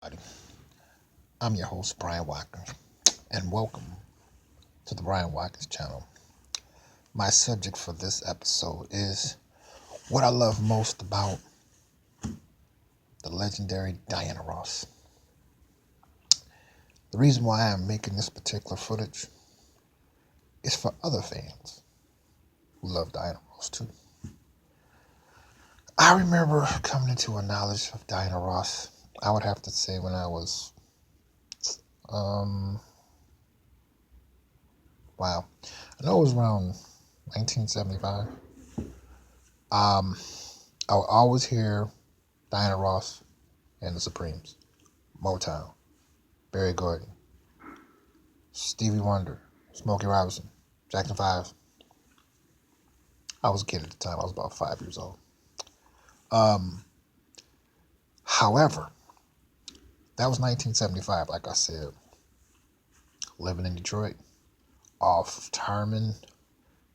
everybody. I'm your host, Brian Watkins, and welcome to the Brian Watkins channel. My subject for this episode is what I love most about the legendary Diana Ross. The reason why I'm making this particular footage is for other fans who love Diana Ross too. I remember coming into a knowledge of Diana Ross, I would have to say when I was, um, wow, I know it was around 1975. Um, I would always hear Diana Ross and the Supremes, Motown, Barry Gordy, Stevie Wonder, Smokey Robinson, Jackson 5. I was a kid at the time. I was about 5 years old. Um, However, that was 1975, like I said, living in Detroit, off of Tarman,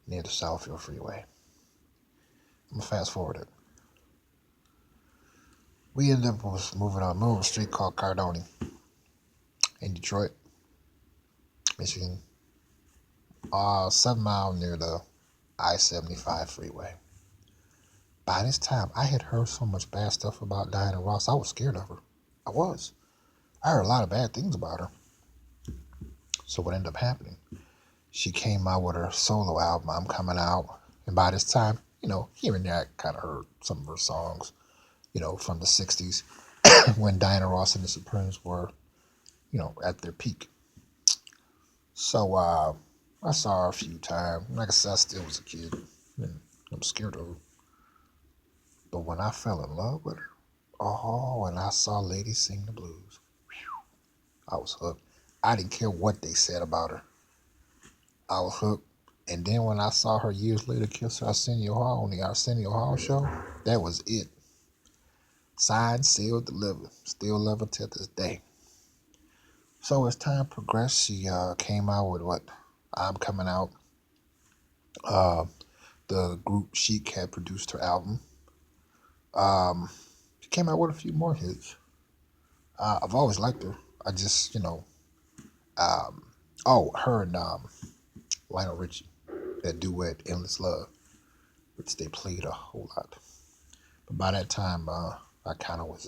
near the Southfield Freeway. I'm going to fast forward it. We ended up moving on a street called Cardone in Detroit, Michigan, 7 Mile near the I-75 freeway. By this time, I had heard so much bad stuff about Diana Ross, I was scared of her. I was. I heard a lot of bad things about her. So what ended up happening? She came out with her solo album, I'm Coming Out. And by this time, here and there, I kind of heard some of her songs, from the 60s when Diana Ross and the Supremes were, at their peak. So I saw her a few times. Like I said, I still was a kid. And I'm scared of her. But when I fell in love with her, oh, and I saw Lady Sing the Blues, I was hooked. I didn't care what they said about her. I was hooked. And then when I saw her years later kiss Arsenio Hall on the Arsenio Hall show, that was it. Signed, sealed, delivered. Still love her to this day. So as time progressed, she came out with what? I'm Coming Out. Uh, the group Chic had produced her album. She came out with a few more hits. I've always liked her. I just, um, her and Lionel Richie, that duet, Endless Love, which they played a whole lot. But by that time, I kind of was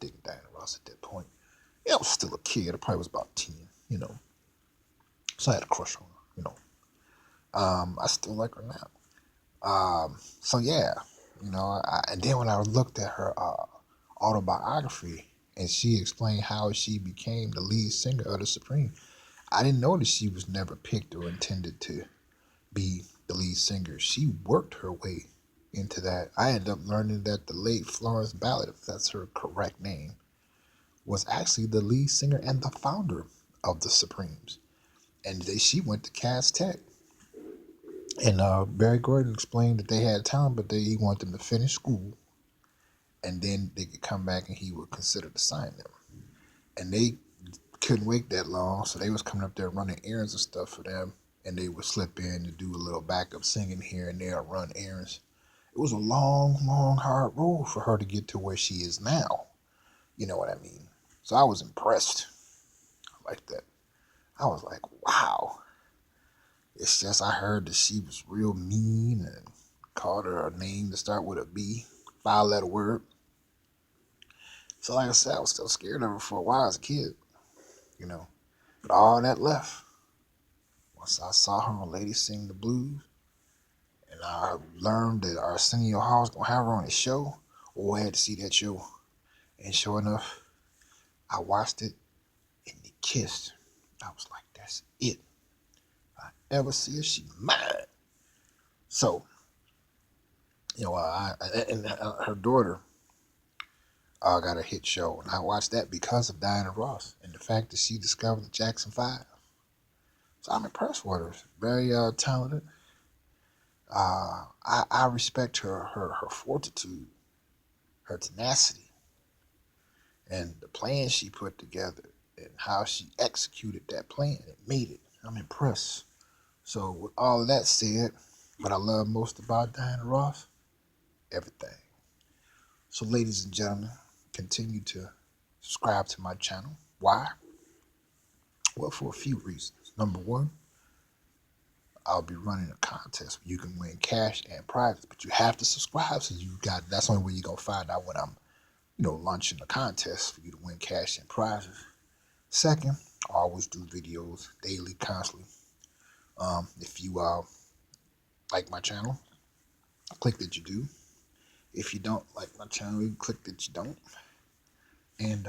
digging Diana Ross at that point. Yeah, I was still a kid. I probably was about 10. So I had a crush on her. I still like her now. So yeah, and then when I looked at her autobiography and she explained how she became the lead singer of the Supreme, I didn't know that she was never picked or intended to be the lead singer. She worked her way into that. I ended up learning that the late Florence Ballard, if that's her correct name, was actually the lead singer and the founder of the Supremes. And she went to Cass Tech. And Barry Gordon explained that they had talent, but he wanted them to finish school, and then they could come back and he would consider to sign them. And they couldn't wait that long, so they was coming up there running errands and stuff for them, and they would slip in to do a little backup singing here and there, run errands. It was a long, long, hard road for her to get to where she is now. You know what I mean? So I was impressed like that. I was like, wow. It's just I heard that she was real mean and called her a name to start with a B, 5-letter word. So like I said, I was still scared of her for a while as a kid, you know. But all that left. Once I saw her on Lady Sing the Blues, and I learned that Arsenio Hall was going to have her on his show, I had to see that show. And sure enough, I watched it and they kissed. I was like, that's it. If I ever see her, she mine. So, her daughter got a hit show, and I watched that because of Diana Ross and the fact that she discovered the Jackson 5. So I'm impressed with her. Very talented. I respect her fortitude, her tenacity, and the plan she put together and how she executed that plan and made it. I'm impressed. So with all of that said, what I love most about Diana Ross, everything. So ladies and gentlemen, continue to subscribe to my channel. Why? Well, for a few reasons. Number one, I'll be running a contest where you can win cash and prizes, but you have to subscribe. So that's the only way you're gonna find out when I'm, launching a contest for you to win cash and prizes. Second, I always do videos daily, constantly. If you like my channel, click that you do. If you don't like my channel, you click that you don't. And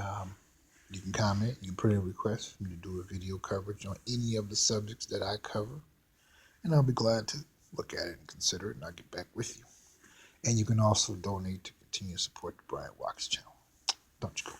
you can comment, you can put in a request for me to do a video coverage on any of the subjects that I cover. And I'll be glad to look at it and consider it, and I'll get back with you. And you can also donate to continue to support the Brian Walks channel. Don't you go.